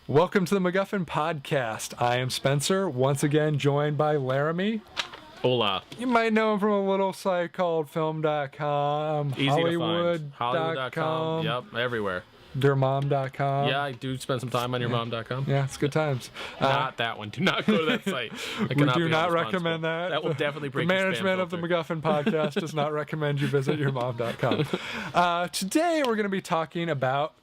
Welcome to the MacGuffin podcast. I am Spencer, once again joined by Laremy. Hola. You might know him from a little site called film.com, Easy Hollywood. to find. Hollywood.com. Yep, everywhere. Dermom.com. Yeah, I do spend some time on yourmom.com. Yeah, it's good times. Not that one. Do not go to that site. We do not recommend that. That will definitely break the your spam management of the filter. MacGuffin podcast does not recommend you visit yourmom.com. Today we're going to be talking about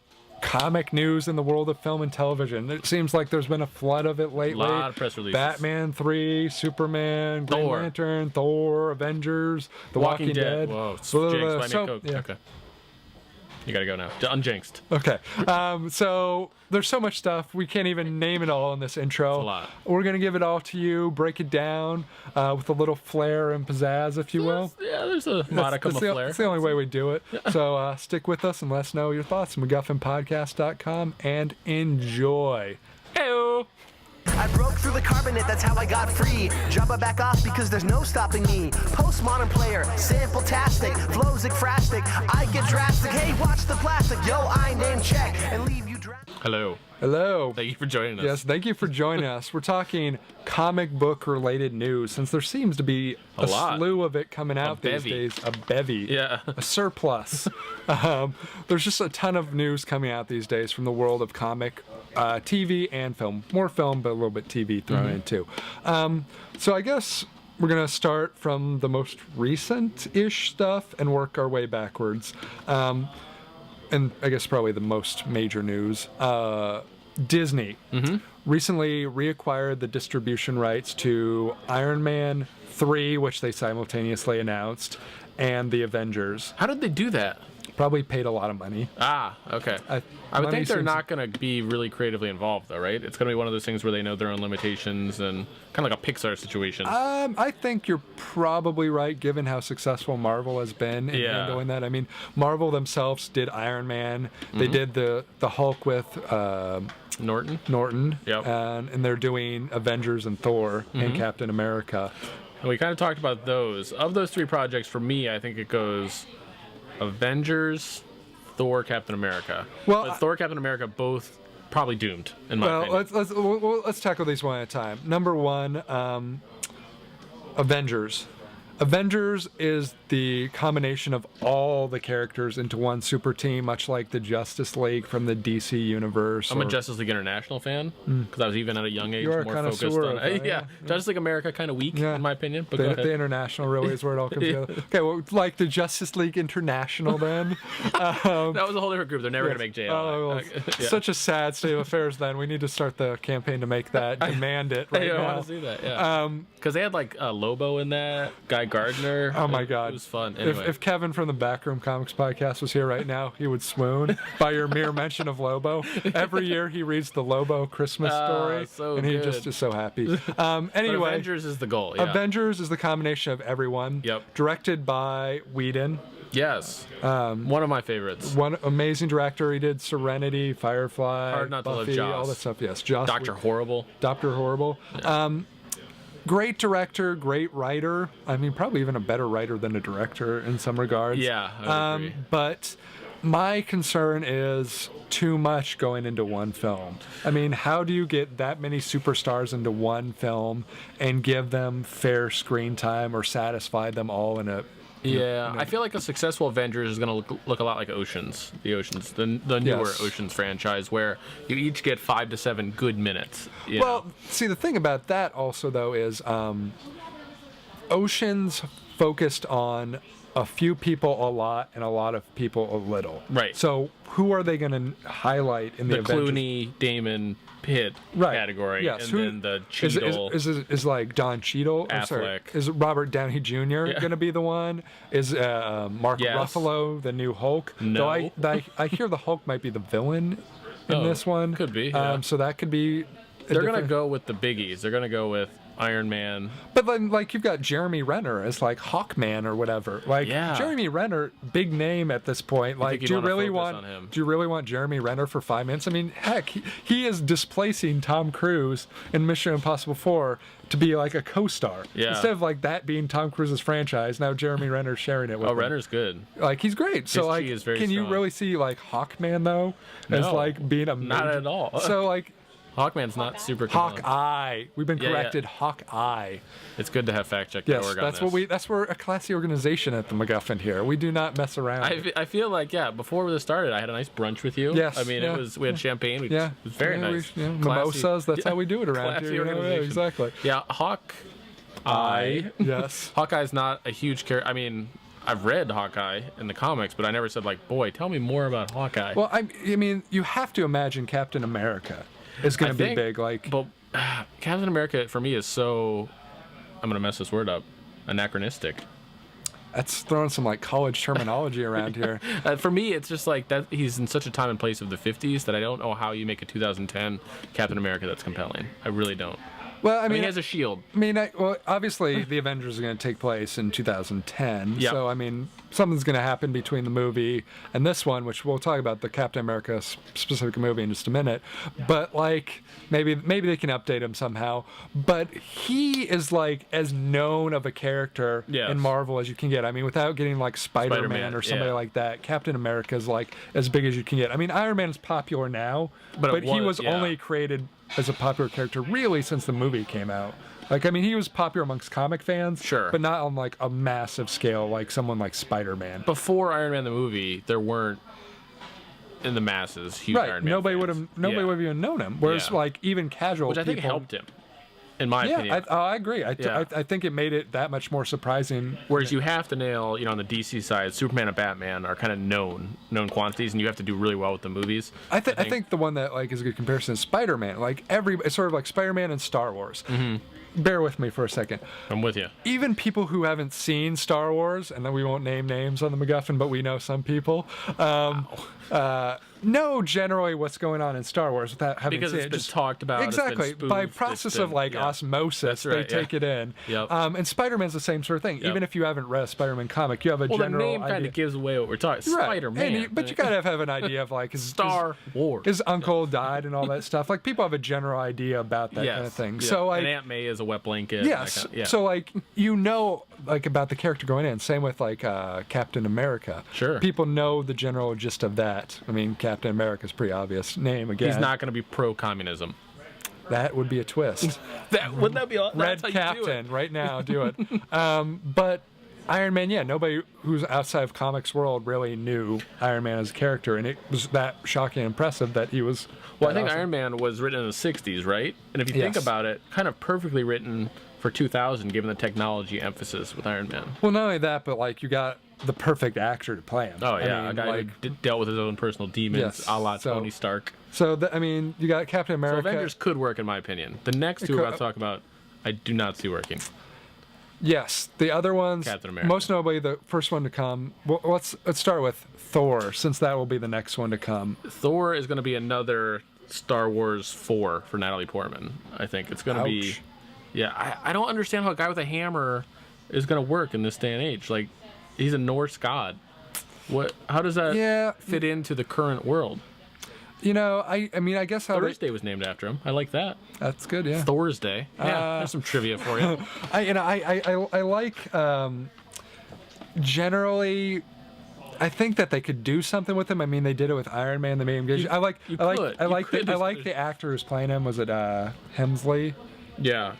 comic news in the world of film and television. It seems like there's been a flood of it lately. A lot of press releases. Batman 3, Superman, Green Lantern, Thor, Avengers, The Walking Dead. Whoa, it's jinxed by Nick Coke. Yeah. Okay. You gotta go now. Unjinxed. Okay. So there's so much stuff. We can't even name it all in this intro. It's a lot. We're going to give it all to you, break it down with a little flair and pizzazz, if you will. Yeah, there's a modicum of flair. That's the only way we do it. So stick with us and let us know your thoughts. MacGuffinPodcast.com and enjoy. Heyo. I broke through the carbonate, that's how I got free. Jump it back off because there's no stopping me. Postmodern player, sample-tastic, flows ekphrastic. I get drastic, hey, watch the plastic. Yo, I name check and leave you drastic. Hello. Hello. Thank you for joining us. Yes, thank you for joining us. We're talking comic book related news since there seems to be a slew of it coming out these days. A bevy. Yeah. A surplus. There's just a ton of news coming out these days from the world of comic, TV, and film. More film, but a little bit TV thrown in too. So I guess we're going to start from the most recent-ish stuff and work our way backwards. And I guess probably the most major news. Disney recently reacquired the distribution rights to Iron Man 3, which they simultaneously announced, and the Avengers. How did they do that? Probably paid a lot of money. Ah, okay. I would think they're not going to be really creatively involved, though, right? It's going to be one of those things where they know their own limitations and kind of like a Pixar situation. I think you're probably right, given how successful Marvel has been in handling that. I mean, Marvel themselves did Iron Man. They did the Hulk with Norton. Yep. And they're doing Avengers and Thor and Captain America. And we kind of talked about those. Of those three projects, for me, I think it goes Avengers, Thor, Captain America. Well, but Thor, Captain America, both probably doomed, in my opinion. Let's tackle these one at a time. Number one, Avengers. Avengers is the combination of all the characters into one super team, much like the Justice League from the DC universe. I'm a Justice League International fan because I was even at a young age more focused on it. yeah. Justice League America kind of weak in my opinion. But the International really is where it all comes together. Okay, well, like the Justice League International then. That was a whole different group. They're never going to make JLI. Oh, well, such a sad state of affairs then. We need to start the campaign to make that, demand it right now. I want to see that, yeah. Because they had like Lobo in that, Guy Gardner. Oh my God. It was fun. Anyway. If Kevin from the Backroom Comics podcast was here right now, he would swoon by your mere mention of Lobo. Every year he reads the Lobo Christmas story, and he just is so happy. Anyway, but Avengers is the goal. Yeah. Avengers is the combination of everyone. Yep. Directed by Whedon. Yes. One of my favorites. One amazing director. He did Serenity, Firefly, Hard Not Buffy, to Love Joss. all that stuff. Yes, Joss. Dr. Horrible. Dr. Horrible. Yeah. Great director, great writer. I mean, probably even a better writer than a director in some regards. Yeah, I agree. But my concern is too much going into one film. I mean, how do you get that many superstars into one film and give them fair screen time or satisfy them all in a... Yeah, I feel like a successful Avengers is going to look a lot like Oceans, the newer Oceans franchise, where you each get 5 to 7 good minutes. Well, see, the thing about that also, though, is Oceans focused on a few people a lot and a lot of people a little. Right. So who are they going to highlight in the Avengers? Clooney, Damon, Pitt category, yes. And then the Cheadle. Is like Don Cheadle? Affleck. Is Robert Downey Jr. going to be the one? Is Mark Ruffalo the new Hulk? No. Though I hear the Hulk might be the villain in this one. Could be. Yeah. So that could be... They're going to go with the biggies. They're going to go with Iron Man. But then, like, you've got Jeremy Renner as, like, Hawkman or whatever. Like, Jeremy Renner, big name at this point. Like, do you really want Jeremy Renner for 5 minutes? I mean, heck, he is displacing Tom Cruise in Mission Impossible 4 to be, like, a co-star. Yeah. Instead of, like, that being Tom Cruise's franchise, now Jeremy Renner's sharing it with him. Renner's good. Like, he's great. So, His like, can you really see, like, Hawkman, though, as, like, being a... Not at all. So, like... Hawkman's not super compelling. Hawkeye. We've been Yeah, yeah. corrected. Hawkeye. It's good to have fact-check. Yes, org on that's this. that's we're a classy organization at the MacGuffin here. We do not mess around. I feel like, before this started, I had a nice brunch with you. Yes, I mean, yeah, we had champagne. yeah, It was very nice. Classy, mimosas. That's how we do it around classy here. organization. Exactly. Yeah, Hawkeye. Yes. Hawkeye's not a huge character. I mean, I've read Hawkeye in the comics, but I never said, like, boy, tell me more about Hawkeye. Well, I mean, you have to imagine Captain America is going to be think- big. Like, But Captain America, for me, is so... I'm going to mess this word up. Anachronistic. that's throwing some like college terminology around here. For me, it's just like that. He's in such a time and place of the 50s that I don't know how you make a 2010 Captain America that's compelling. I really don't. Well, I I mean, mean, he has a shield. well, obviously, the Avengers are going to take place in 2010. Yep. So, I mean, something's going to happen between the movie and this one, which we'll talk about the Captain America specific movie in just a minute. But like, maybe they can update him somehow. But he is like as known of a character Yes. in Marvel as you can get. I mean, without getting like Spider-Man Spider-Man, or somebody yeah. like that, Captain America is like as big as you can get. I mean, Iron Man is popular now, But but it he was- was yeah. only created as a popular character really since the movie came out. Like, I mean, he was popular amongst comic fans, Sure. but not on like a massive scale like someone like Spider-Man. Before Iron Man the movie, there weren't in the masses huge Right? Iron Man Nobody fans. would have even known him. Whereas Yeah. like even casual Which I think people, helped him, in my Yeah, opinion. I agree. Yeah. I think it made it that much more surprising. Whereas you have to nail, on the DC side, Superman and Batman are kind of known quantities, and you have to do really well with the movies. I think the one that like is a good comparison is Spider-Man. Like it's sort of like Spider-Man and Star Wars. Mm-hmm. Bear with me for a second. I'm with you. Even people who haven't seen Star Wars, and then we won't name names on the MacGuffin, but we know some people, know generally what's going on in Star Wars without having Because seen it's it. been talked about, it's been Exactly. By spoofed, process it's of been- like yeah. osmosis, That's right, they yeah. take it in. Yep. And Spider-Man's the same sort of thing. Yep. Even if you haven't read a Spider-Man comic, you have a Well, the general name kind idea. of gives away what we're talking. Right. Spider-Man. But you gotta have an idea of like Star Wars. His uncle died and all that stuff. Like people have a general idea about that kind of thing. Yeah. So like and Aunt May is a wet blanket. and that yes. kind of- yeah. So like like about the character going in. Same with like Captain America. Sure. People know the general gist of that. I mean, Captain America's pretty obvious name again. he's not going to be pro-communism. That would be a twist. Wouldn't that be all? Red that's how you do it. Captain, right now, do it. But Iron Man, yeah, nobody who's outside of comics world really knew Iron Man as a character, and it was that shocking and impressive that he was. Well, I think awesome. Iron Man was written in the 60s, right? And if you think Yes. about it, kind of perfectly written for 2000, given the technology emphasis with Iron Man. Well, not only that, but like you got the perfect actor to play him. Oh, yeah. I mean, a guy like, who dealt with his own personal demons, Yes, a la so- Tony Stark. So I mean, you got Captain So America. Avengers could work, in my opinion. The next two we're could- about to talk about, I do not see working. Yes, the other ones. Captain America. Most notably, the first one to come. Well, let's start with Thor, since that will be the next one to come. Thor is going to be another Star Wars 4 for Natalie Portman. I think it's going to be. Ouch. Yeah, I don't understand how a guy with a hammer is going to work in this day and age. Like, he's a Norse god. What? How does that Yeah. fit into the current world? You know, I mean, I guess how they, Thursday was named after him. I like that. that's good. Yeah. Thursday. Yeah, there's some trivia for you. I like generally. I think that they could do something with him. I mean, they did it with Iron Man. They made him. You I like could. the actor who's playing him. Was it Hemsley? Yeah,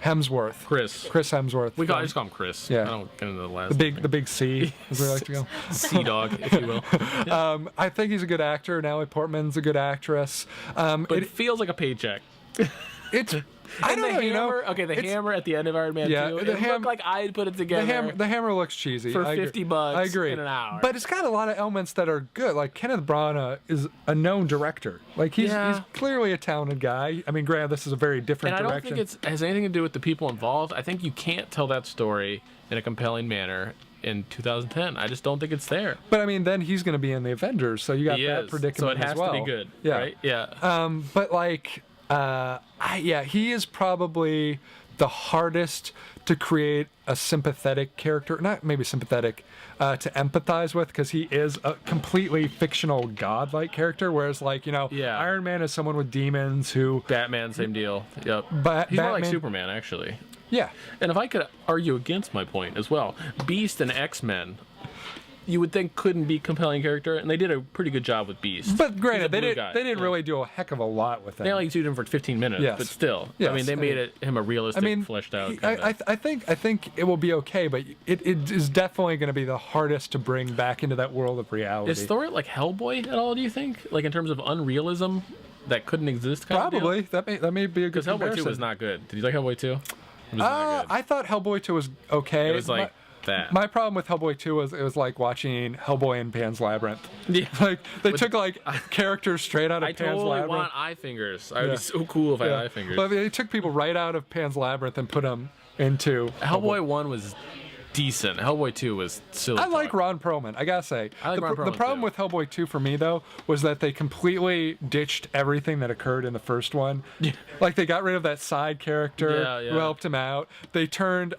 Hemsworth. Chris. Chris Hemsworth. I just call him Chris. Yeah. I don't get into the last. the big C, as we like to go. Sea Dog, if you will. I think he's a good actor. Natalie Portman's a good actress. But it feels like a paycheck. It's I And don't the know. You know, hammer, okay, the it's- hammer at the end of Iron Man Yeah, 2, the it looked like I'd put it together. The hammer looks cheesy. For I agree. 50 bucks I agree. in an hour. But it's got a lot of elements that are good. Like Kenneth Branagh is a known director. Like he's clearly a talented guy. I mean, granted, this is a very different And I don't direction. think it has anything to do with the people involved. I think you can't tell that story in a compelling manner in 2010. I just don't think it's there. But I mean, then he's going to be in the Avengers, so you got He that is. predicament So it has as well. to be good, Yeah. right? Yeah. But like, he is probably the hardest to create a sympathetic character, not maybe sympathetic, to empathize with, because he is a completely fictional godlike character. Whereas, like, Iron Man is someone with demons who, Batman, same deal. Yep. But He's more like Batman- Superman, actually. yeah, And if I could argue against my point as well, Beast and X-Men you would think couldn't be compelling character, and they did a pretty good job with Beast. But granted, He's a they blue didn't guy. they didn't really do a heck of a lot with him. They only used him for 15 minutes, Yes. but still, Yes. I mean, they made him a realistic, fleshed out. I think it will be okay, but it is definitely going to be the hardest to bring back into that world of reality. Is Thor like Hellboy at all? Do you think, like in terms of unrealism that couldn't exist? Kind Probably of deal? that may be a good Because Hellboy 2 comparison. was not good. Did you like Hellboy 2? It was not good. I thought Hellboy 2 was okay. It was like that. My problem with Hellboy 2 was it was like watching Hellboy in Pan's Labyrinth. Yeah. Like they took like characters straight out of I Pan's totally Labyrinth. want eye fingers. I would be so cool if I had eye fingers. But they took people right out of Pan's Labyrinth and put them into Hellboy 1 was decent. Hellboy 2 was silly. I like talk. Ron Perlman. I gotta say, I like Ron the Perlman, problem too. with Hellboy 2 for me though was that they completely ditched everything that occurred in the first one. Like they got rid of that side character who helped him out. They turned.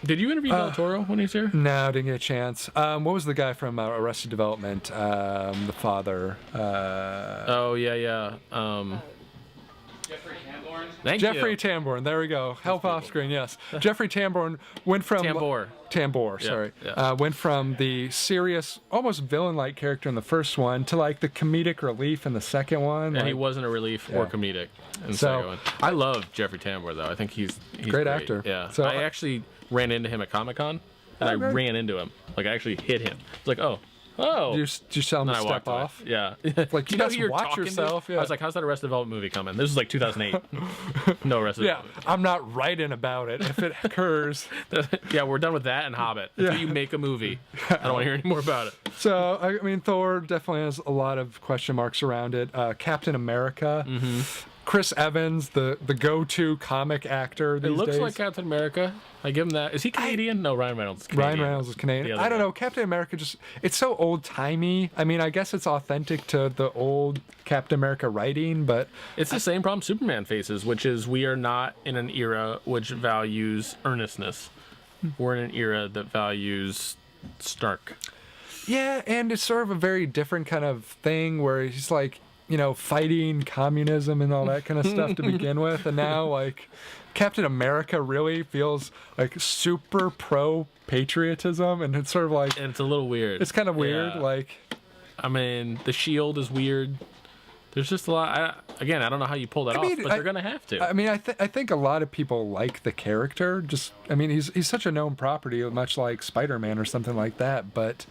Did you interview Del Toro when he was here? No, didn't get a chance. What was the guy from Arrested Development? The father. Oh yeah. Jeffrey Tambor. There we go. Help off screen. Yes, Jeffrey Tambor went from Tambor. Sorry. Yeah. Went from the serious, almost villain-like character in the first one to like the comedic relief in the second one. And he wasn't a relief or comedic in the second one. I love Jeffrey Tambor though. I think he's great actor. Yeah. So I actually ran into him at Comic-Con, and I ran into him. Like I actually hit him. It's like, oh. Did you tell him And to I step walked away. off? Yeah. Like, you know guys who you're watch talking to? yourself. Yeah. I was like, how's that Arrested Development movie coming? This was like 2008. No Arrested Yeah, Development. I'm not writing about it if it occurs. Yeah, we're done with that and Hobbit. Until you make a movie. I don't want to hear any more about it. So, I mean, Thor definitely has a lot of question marks around it. Captain America. Chris Evans, the go-to comic actor these It looks days. like Captain America. I give him that. Is he Canadian? No, Ryan Reynolds is Canadian. Ryan Reynolds is Canadian. The other I don't guy. know. Captain America it's so old-timey. I mean, I guess it's authentic to the old Captain America writing, but It's the same problem Superman faces, which is we are not in an era which values earnestness. We're in an era that values stark. yeah, and it's sort of a very different kind of thing where he's like, fighting communism and all that kind of stuff to begin with. And now, like, Captain America really feels like super pro patriotism. And it's sort of like, And it's a little weird. it's kind of weird. Yeah. Like, I mean, the shield is weird. There's just a lot. I don't know how you pull that off, but they're going to have to. I mean, I think a lot of people like the character. He's such a known property, much like Spider-Man or something like that. But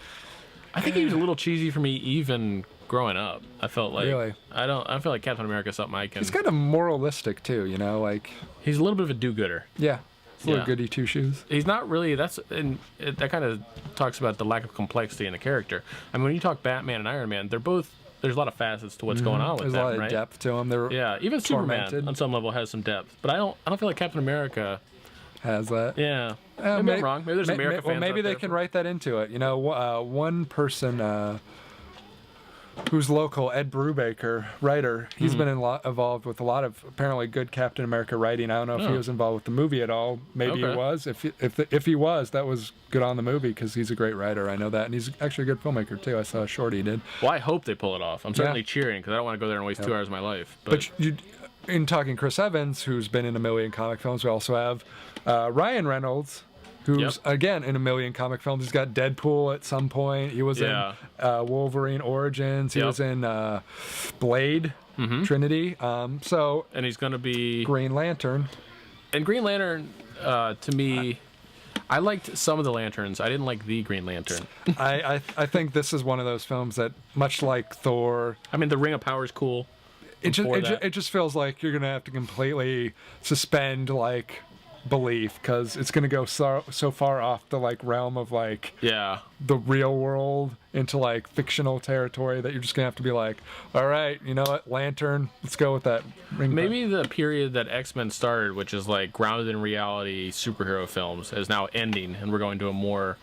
I think he was a little cheesy for me even growing up. I felt like Really? I feel like Captain America is something I can. he's kind of moralistic too, like, He's a little bit of a do-gooder. yeah, it's a little Yeah. goody two-shoes. He's not really. That kind of talks about the lack of complexity in the character. I mean, when you talk Batman and Iron Man, they're both. There's a lot of facets to what's going on with There's them, a lot of right? depth to him. They're Yeah, even tormented. Superman on some level has some depth, but I don't feel like Captain America. has that. Yeah, maybe I'm wrong. Maybe there's America fans. Well, maybe out they there can for- write that into it. One person who's local, Ed Brubaker, writer. He's been involved with a lot of apparently good Captain America writing. I don't know if he was involved with the movie at all. Maybe he Okay. was. If he was, that was good on the movie because he's a great writer. I know that, and he's actually a good filmmaker too. I saw a short he did. Well, I hope they pull it off. I'm certainly cheering because I don't want to go there and waste 2 hours of my life. But in talking Chris Evans, who's been in a million comic films, we also have Ryan Reynolds, who's again in a million comic films. He's got Deadpool at some point. He was in Wolverine Origins. He was in Blade, Trinity. and he's going to be Green Lantern. And Green Lantern, to me, I liked some of the lanterns. I didn't like the Green Lantern. I think this is one of those films that, much like Thor, I mean, the Ring of Power is cool. it just feels like you're gonna have to completely suspend like belief because it's gonna go so far off the like realm of like the real world into like fictional territory that you're just gonna have to be like, all right, you know what, Lantern, let's go with that. Maybe the period that X-Men started, which is like grounded in reality superhero films, is now ending, and we're going to a more,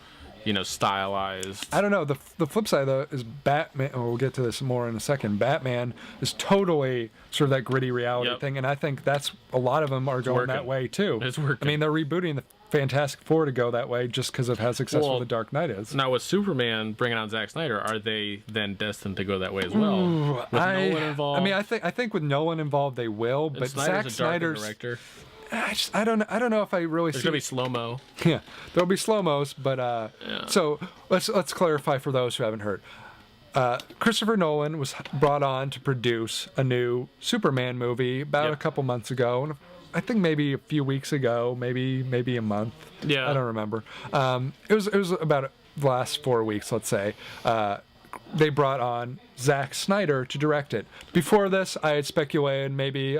stylized. I don't know. The flip side though is Batman. And we'll get to this more in a second. Batman is totally sort of that gritty reality thing, and I think that's a lot of them are going that way too. It's working. I mean, they're rebooting the Fantastic Four to go that way just because of how successful The Dark Knight is. Now with Superman bringing on Zack Snyder, are they then destined to go that way as well? With Nolan involved. I mean, I think with Nolan involved they will, but Snyder's Zack a darker Snyder's director. I don't know if I really There's see. gonna be slow mo. Yeah, there'll be slow mos, but so let's clarify for those who haven't heard. Christopher Nolan was brought on to produce a new Superman movie about a couple months ago, and I think maybe a few weeks ago, maybe a month. Yeah, I don't remember. It was about the last 4 weeks, let's say. They brought on Zack Snyder to direct it. Before this, I had speculated maybe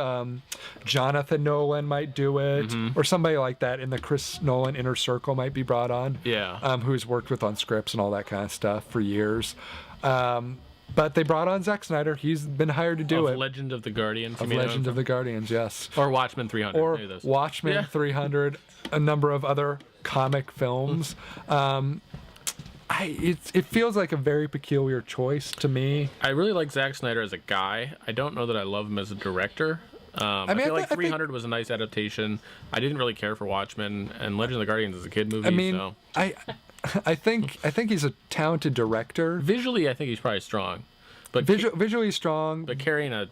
Jonathan Nolan might do it, or somebody like that in the Chris Nolan inner circle might be brought on. Yeah. Who's worked with on scripts and all that kind of stuff for years. But they brought on Zack Snyder. He's been hired to do it. Legend of the Guardians. Of Legend of the Guardians, yes. Or Watchmen 300. Or maybe those. Watchmen 300, a number of other comic films. It feels like a very peculiar choice to me. I really like Zack Snyder as a guy. I don't know that I love him as a director. I feel like 300 was a nice adaptation. I didn't really care for Watchmen, and Legend of the Guardians is a kid movie. I mean, so. I think he's a talented director. Visually, I think he's probably strong, but Visually strong, but carrying a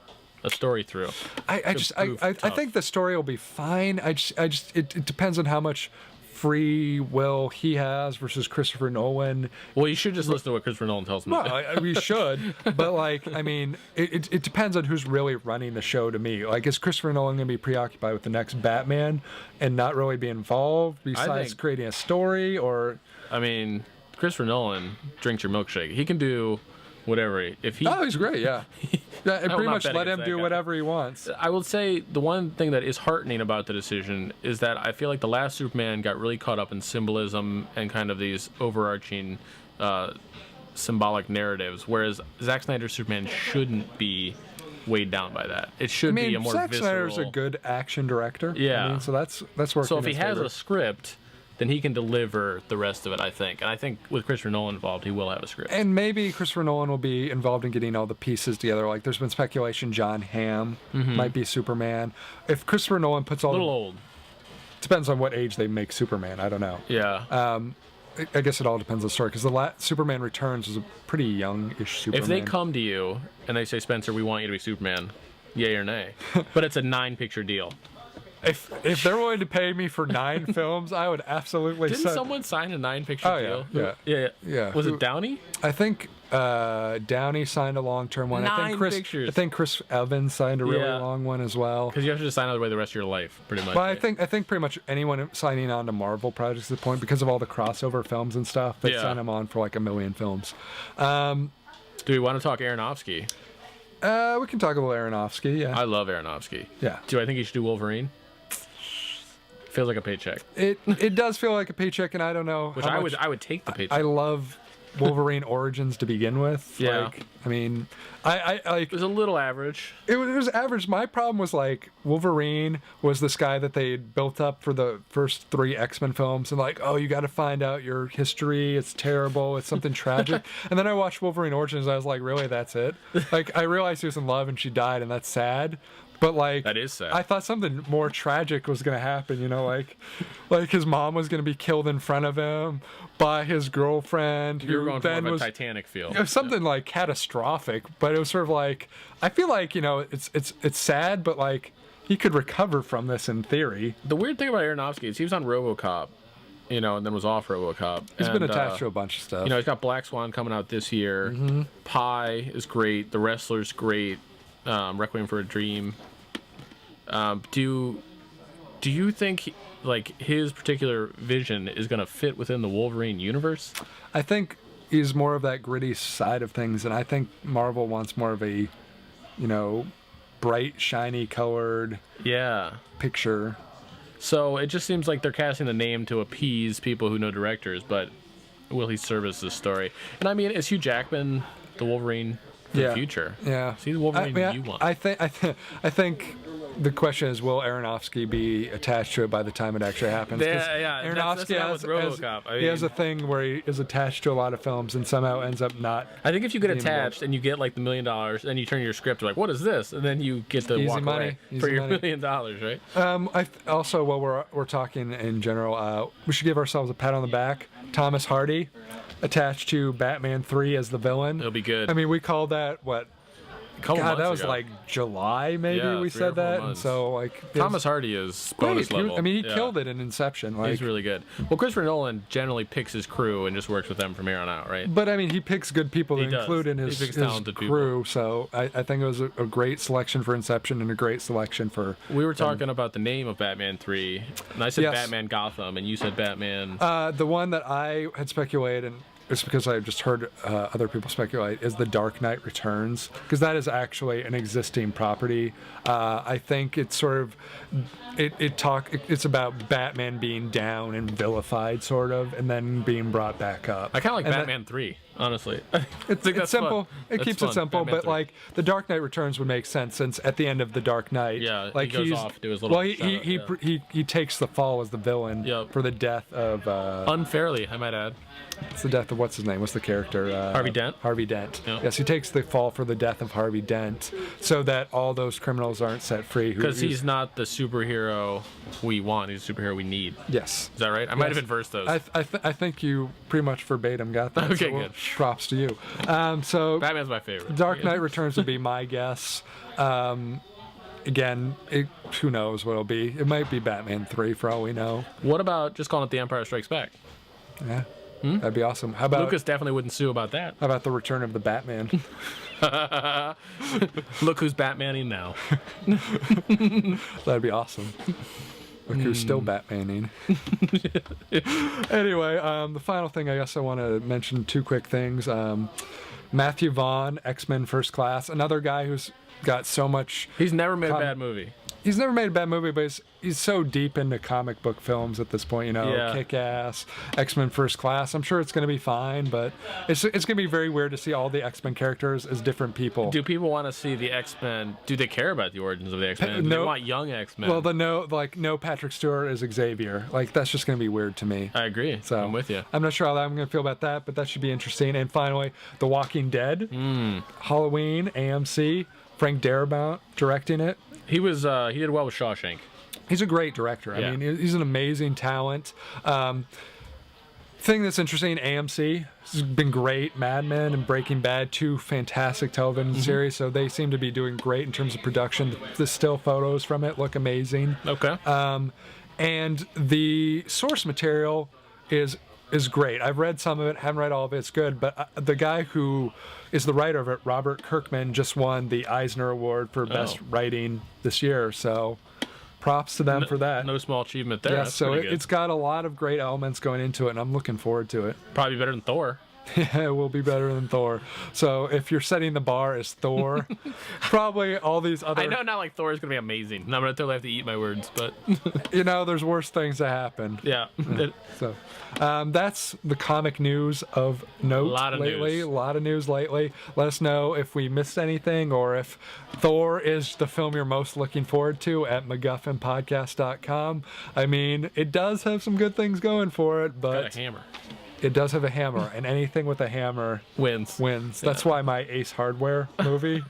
story through. I think the story will be fine. It depends on how much free will he has versus Christopher Nolan. Well, you should just listen to what Christopher Nolan tells me. Well, we should, but I mean, it depends on who's really running the show to me. Like, is Christopher Nolan going to be preoccupied with the next Batman and not really be involved besides creating a story? Or, I mean, Christopher Nolan drinks your milkshake. He can do whatever. He's great, yeah. Pretty much let him do whatever he wants. I will say the one thing that is heartening about the decision is that I feel like the last Superman got really caught up in symbolism and kind of these overarching symbolic narratives, whereas Zack Snyder's Superman shouldn't be weighed down by that. It should be a more Zack visceral. Snyder's a good action director. Yeah. I mean, so that's working. So if he in his has favor. a script, then he can deliver the rest of it, I think. And I think with Christopher Nolan involved, he will have a script. And maybe Christopher Nolan will be involved in getting all the pieces together. Like, there's been speculation John Hamm might be Superman. If Christopher Nolan puts all a little old. Depends on what age they make Superman. I don't know. Yeah. I guess it all depends on the story, because the Superman Returns was a pretty young-ish Superman. If they come to you and they say, Spencer, we want you to be Superman, yay or nay. But it's a 9-picture deal. If they're willing to pay me for 9 films, I would absolutely. Didn't someone sign a 9-picture deal? Yeah. Was it Downey? I think Downey signed a long-term one. 9 pictures. I think Chris Evans signed a really long one as well. Because you have to just sign all the way the rest of your life, pretty much. But I think pretty much anyone signing on to Marvel projects at the point, because of all the crossover films and stuff, they sign them on for like 1 million films. Do we want to talk Aronofsky? We can talk about Aronofsky. Yeah, I love Aronofsky. Yeah. Do I think he should do Wolverine? Feels like a paycheck. It does feel like a paycheck, and I don't know. Which I would take the paycheck. I love Wolverine Origins to begin with. Yeah. Like, I mean, I like. It was a little average. It was average. My problem was like Wolverine was this guy that they built up for the first 3 X-Men films, and like, oh, you got to find out your history. It's terrible. It's something tragic. And then I watched Wolverine Origins. And I was like, really, that's it? Like, I realized he was in love and she died, and that's sad. But like, that is sad. I thought something more tragic was gonna happen. You know, like his mom was gonna be killed in front of him by his girlfriend. You were going then for more of was a Titanic feel. It was something like catastrophic, but it was sort of like, I feel like, you know, it's sad, but like he could recover from this in theory. The weird thing about Aronofsky is he was on RoboCop, you know, and then was off RoboCop. He's been attached to a bunch of stuff. You know, he's got Black Swan coming out this year. Pi is great. The Wrestler's great. Requiem for a Dream. Do you think like his particular vision is going to fit within the Wolverine universe? I think he's more of that gritty side of things, and I think Marvel wants more of a, you know, bright, shiny colored picture. So it just seems like they're casting the name to appease people who know directors, but will he service this story? And I mean, is Hugh Jackman the Wolverine for the future? Yeah. See the Wolverine you want. I think the question is, will Aronofsky be attached to it by the time it actually happens? Aronofsky he has a thing where he is attached to a lot of films and somehow ends up not. I think if you get attached and you get like the $1 million, and you turn your script, you're like, what is this? And then you get to walk away for your $1 million, right? Also, while we're talking in general, we should give ourselves a pat on the back. Thomas Hardy attached to Batman 3 as the villain. It'll be good. I mean, we called that what? God, that was ago. like July, maybe Yeah, we 3 or said 4 that. And months. so, like, Thomas Hardy is great. bonus level. He Yeah. killed it in Inception. Like, He's really good. Well, Christopher Nolan generally picks his crew and just works with them from here on out, right? but I mean, he picks good people to He does. include in He his picks crew. talented people. So I think it was a great selection for Inception and a great selection for. We were talking about the name of Batman 3, and I said Yes. Batman Gotham, and you said Batman. The one that I had speculated, and it's because I just heard other people speculate, is The Dark Knight Returns, because that is actually an existing property. I think it's sort of it's about Batman being down and vilified, sort of, and then being brought back up. I kind of like And Batman 3, honestly. It's simple. It That's keeps fun. it simple, Batman but 3. like The Dark Knight Returns would make sense, since at the end of The Dark Knight, Yeah, like he goes he's off to his little well, shout-out, yeah. he takes the fall as the villain Yep. for the death of Unfairly, I might add. it's the death of what's his name? What's the character? Harvey Dent? Harvey Dent. Yeah. Yes, he takes the fall for the death of Harvey Dent, so that all those criminals aren't set free. Because he's not the superhero we want, he's the superhero we need. yes. Is that right? I might have Yes. inversed those. I think you pretty much verbatim got that. Okay, so good. Props to you. So Batman's my favorite. Dark Knight Returns would be my guess. Again, who knows what it'll be? It might be Batman 3 for all we know. What about just calling it The Empire Strikes Back? Yeah, that'd be awesome. How about Lucas definitely wouldn't sue about that. how about the Return of the Batman? Look who's Batmaning now. That'd be awesome. Look who's still Batmaning. Anyway, the final thing I guess I want to mention, two quick things. Matthew Vaughn, X-Men First Class, another guy who's got so much. He's never made a bad movie. He's never made a bad movie, but he's so deep into comic book films at this point, you know, Yeah. Kick-Ass, X-Men First Class. I'm sure it's going to be fine, but it's going to be very weird to see all the X-Men characters as different people. Do people want to see the X-Men? Do they care about the origins of the X-Men? Do No. they want young X-Men? Well, no Patrick Stewart as Xavier. Like, that's just going to be weird to me. I agree. So I'm with you. I'm not sure how I'm going to feel about that, but that should be interesting. And finally, The Walking Dead, Halloween, AMC, Frank Darabont directing it. He did well with Shawshank. He's a great director. Yeah. I mean, he's an amazing talent. Thing that's interesting, AMC has been great. Mad Men and Breaking Bad, two fantastic television series, so they seem to be doing great in terms of production. The still photos from it look amazing. Okay. And the source material is great. I've read some of it, haven't read all of it. It's good, but the guy who is the writer of it, Robert Kirkman, just won the Eisner Award for Best Writing this year. So props to them for that. No small achievement there. Yeah, That's so pretty good. it's got a lot of great elements going into it, and I'm looking forward to it. Probably better than Thor. Yeah, it will be better than Thor. So if you're setting the bar as Thor, probably all these other... I know not like Thor is going to be amazing. And I'm going to totally have to eat my words, but You know, there's worse things that happen. yeah. So that's the comic news of note Lot of lately. news. A lot of news lately. Let us know if we missed anything or if Thor is the film you're most looking forward to at MacGuffinPodcast.com. I mean, it does have some good things going for it, Got but a hammer. it does have a hammer, and anything with a hammer Wins. That's why my Ace Hardware movie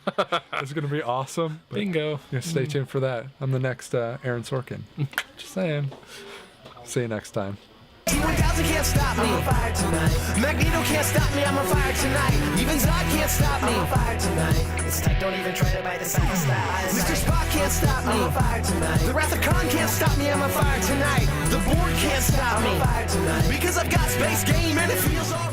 is going to be awesome. But Bingo. yeah, stay tuned for that. I'm the next Aaron Sorkin. Just saying. See you next time. T-1000 can't stop me. I'm on fire tonight. Magneto can't stop me. I'm on fire tonight. Even Zod can't stop me. I'm on fire tonight. It's tight, don't even try to bite the side. Mr. Spock can't stop me. I'm on fire tonight. The Wrath of Khan can't stop me. I'm on fire tonight. The Borg can't stop me. I'm on fire tonight. Because I've got space game and it feels all